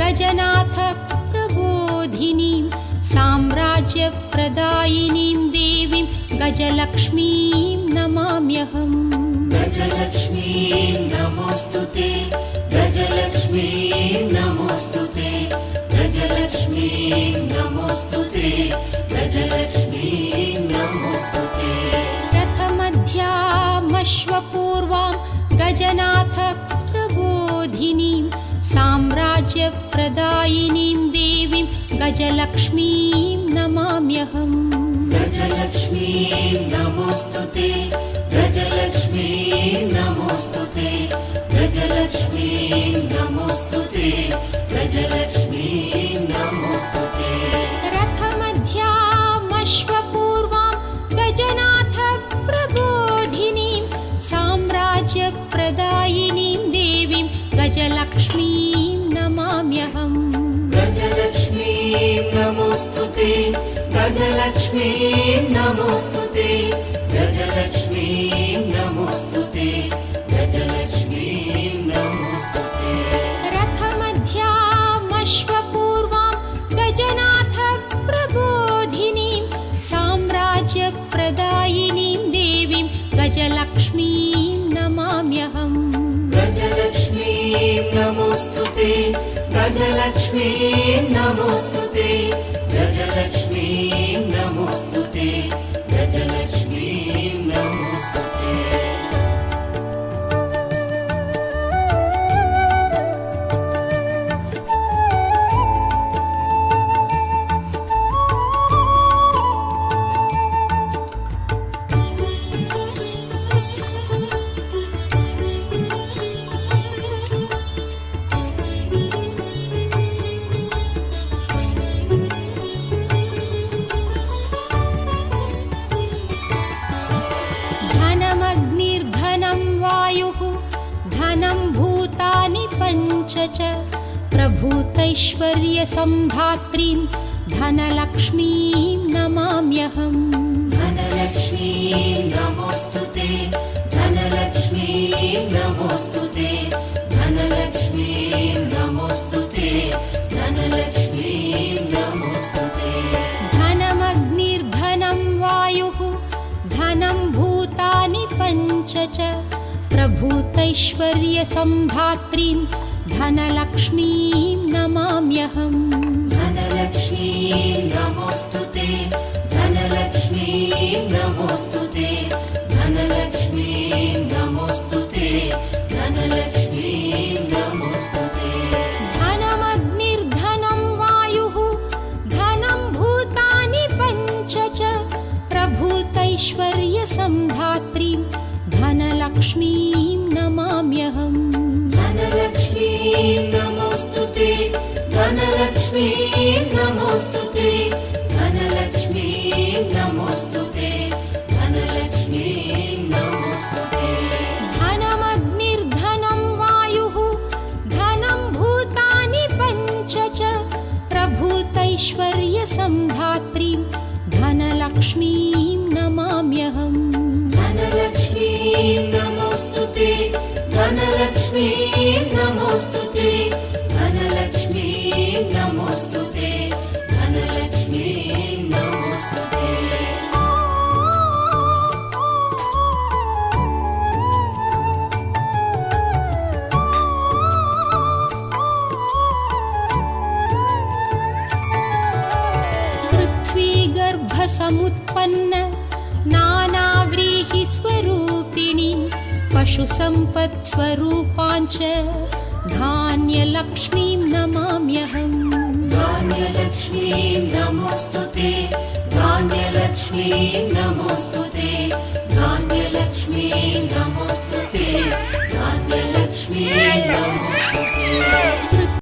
गजनाथ प्रबोधिनीं साम्राज्यप्रदायिनीं देवीं गजलक्ष्मीं नमाम्यहम्। गजलक्ष्मीं नमोऽस्तुते, गजलक्ष्मीं नमोऽस्तुते, गजलक्ष्मीं नमोऽस्तुते, गजलक्ष्मीं नमोऽस्तुते। रथमध्यामश्वपूर्वां गजनाथ प्रबोधिनीं साम्राज्यप्रदायिनीं देवीं गजलक्ष्मीं नमाम्यहम्। गजलक्ष्मीं नमोऽस्तुते, गजलक्ष्मीं नमोऽस्तुते, गजलक्ष्मीं नमोऽस्तुते, गजलक्ष्मीं नमोऽस्तुते। रथमध्यामश्वपूर्वां गजनाथ प्रबोधिनीं साम्राज्यप्रदायिनीं देवीं गजलक्ष्मीं नमाम्यहम्। गजलक्ष्मीं नमोऽस्तुते, गजलक्ष्मीं नमोऽस्तुते, गजलक्ष्मीं नमोऽस्तुते, गजलक्ष्मीं नमोऽस्तुते। रथमध्यामश्वपूर्वां गजनाथ प्रबोधिनीं साम्राज्यप्रदायिनीं देवीं गजलक्ष्मीं नमाम्यहम्। गजलक्ष्मीं नमोऽस्तुते, गजलक्ष्मीं नमोऽस्तुते, गजलक्ष्मीं नमोऽस्तुते, गजलक्ष्मीं नमोऽस्तुते। धनमग्निर्धनं वायुः धनं भूतानि पञ्च च प्रभूतैश्वर्यसम्धात्रीं धनलक्ष्मीं नमाम्यहम्। धनलक्ष्मीं नमोऽस्तुते, धनलक्ष्मीं नमोऽस्तुते, धनलक्ष्मीं नमोऽस्तुते, धनलक्ष्मीं नमोऽस्तुते। धनमग्निर्धनं वायुः धनं भूतानि पञ्च च प्रभूतैश्वर्यसम्धात्रीं धनलक्ष्मीं नमाम्यहम्। धनलक्ष्मीं नमोऽस्तुते, धनलक्ष्मीं नमोऽस्तुते, धनलक्ष्मीं नमोऽस्तुते, धनलक्ष्मीं नमोऽस्तुते। धनमग्निर्धनं वायुः धनं भूतानि पञ्च च प्रभूतैश्वर्यसम्धात्रीं धनलक्ष्मीं नमाम्यहम्। धनलक्ष्मीं नमोऽस्तुते, धनलक्ष्मीं नमोऽस्तुते, धनलक्ष्मीं नमोऽस्तुते, धनलक्ष्मीं नमोऽस्तुते। धनमग्निर्धनं वायुः धनं भूतानि पञ्च च प्रभूतैश्वर्यसम्धात्रीं धनलक्ष्मीं नमाम्यहम्। धनलक्ष्मीं नमोऽस्तुते, धनलक्ष्मीं नमोऽस्तुते, धनलक्ष्मीं नमोऽस्तुते, धनलक्ष्मीं नमोऽस्तुते। पृथ्वीगर्भसमुत्पन्न नानाव्रीहिस्वरूपिणीं पशुसम्पत्स्वरूपाञ्च धान्यलक्ष्मीं नमाम्यहम्। धान्यलक्ष्मीं नमोऽस्तुते, धान्यलक्ष्मीं नमोऽस्तुते, धान्यलक्ष्मीं नमोऽस्तुते, धान्यलक्ष्मीं नमोऽस्तुते।